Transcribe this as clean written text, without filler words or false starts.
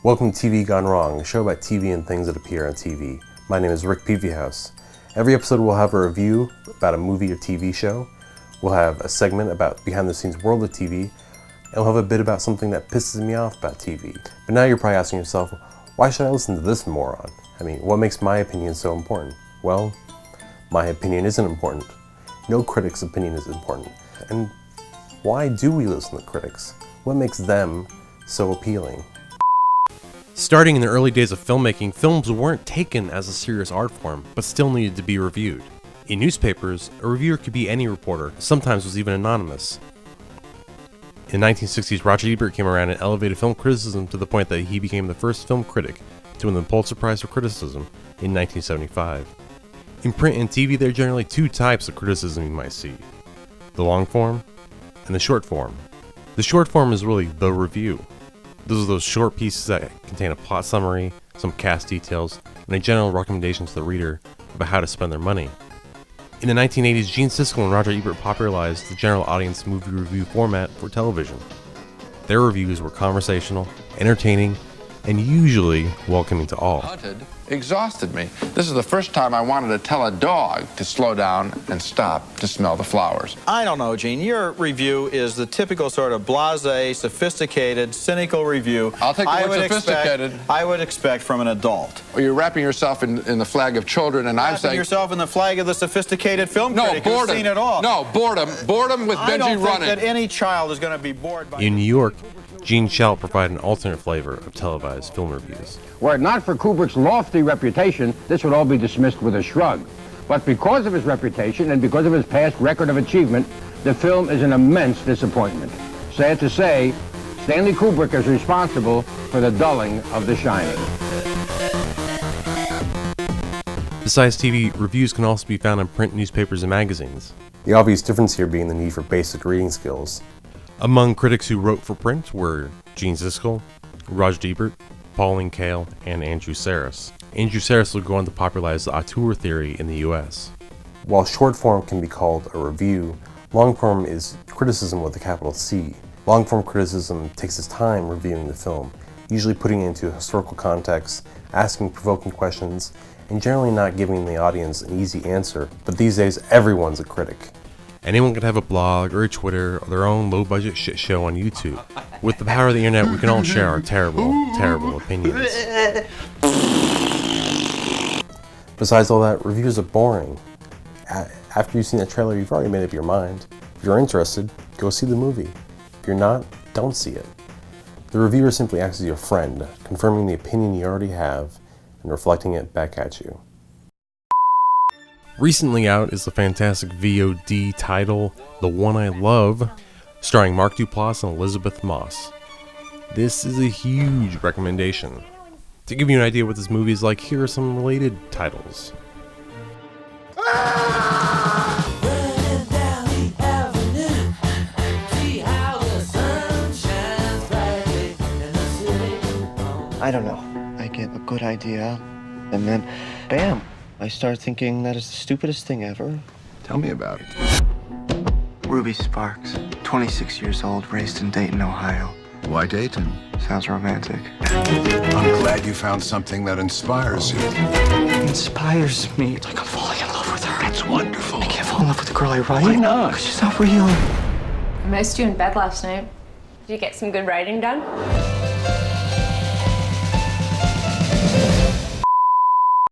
Welcome to TV Gone Wrong, a show about TV and things that appear on TV. My name is Rick Peavyhouse. Every episode we'll have a review about a movie or TV show. We'll have a segment about behind-the-scenes world of TV, and we'll have a bit about something that pisses me off about TV. But now you're probably asking yourself, why should I listen to this moron? I mean, what makes my opinion so important? Well, my opinion isn't important. No critic's opinion is important. And why do we listen to critics? What makes them so appealing? Starting in the early days of filmmaking, films weren't taken as a serious art form, but still needed to be reviewed. In newspapers, a reviewer could be any reporter, sometimes was even anonymous. In the 1960s, Roger Ebert came around and elevated film criticism to the point that he became the first film critic to win the Pulitzer Prize for Criticism in 1975. In print and TV, there are generally two types of criticism you might see: the long form and the short form. The short form is really the review. Those are those short pieces that contain a plot summary, some cast details, and a general recommendation to the reader about how to spend their money. In the 1980s, Gene Siskel and Roger Ebert popularized the general audience movie review format for television. Their reviews were conversational, entertaining, and usually welcoming to all. Hunted exhausted me. This is the first time I wanted to tell a dog to slow down and stop to smell the flowers. I don't know, Gene. Your review is the typical sort of blasé, sophisticated, cynical review. I'll take the word sophisticated. I would expect from an adult. Or you're wrapping yourself in the flag of children, and I'm saying... yourself in the flag of the sophisticated film critic who's seen it all. No, boredom. Boredom with Benji running. I don't think that any child is going to be bored by... In New York, Gene Shell provided an alternate flavor of televised film reviews. Were it not for Kubrick's lofty reputation, this would all be dismissed with a shrug. But because of his reputation and because of his past record of achievement, the film is an immense disappointment. Sad to say, Stanley Kubrick is responsible for the dulling of The Shining. Besides TV, reviews can also be found in print newspapers and magazines. The obvious difference here being the need for basic reading skills. Among critics who wrote for print were Gene Siskel, Roger Ebert, Pauline Kael, and Andrew Sarris. Andrew Sarris would go on to popularize the auteur theory in the US. While short form can be called a review, long form is criticism with a capital C. Long form criticism takes its time reviewing the film, usually putting it into a historical context, asking provoking questions, and generally not giving the audience an easy answer. But these days, everyone's a critic. Anyone can have a blog or a Twitter or their own low-budget shit show on YouTube. With the power of the internet, we can all share our terrible, terrible opinions. Besides all that, reviews are boring. After you've seen that trailer, you've already made up your mind. If you're interested, go see the movie. If you're not, don't see it. The reviewer simply acts as your friend, confirming the opinion you already have and reflecting it back at you. Recently out is the fantastic VOD title, The One I Love, starring Mark Duplass and Elizabeth Moss. This is a huge recommendation. To give you an idea what this movie is like, here are some related titles. I don't know. I get a good idea, and then, bam! I start thinking that is the stupidest thing ever. Tell me about it. Ruby Sparks, 26 years old, raised in Dayton, Ohio. Why Dayton? Sounds romantic. I'm glad you found something that inspires you. It inspires me. It's like I'm falling in love with her. That's wonderful. I can't fall in love with the girl I write. Why not? Because she's not real. I missed you in bed last night. Did you get some good writing done?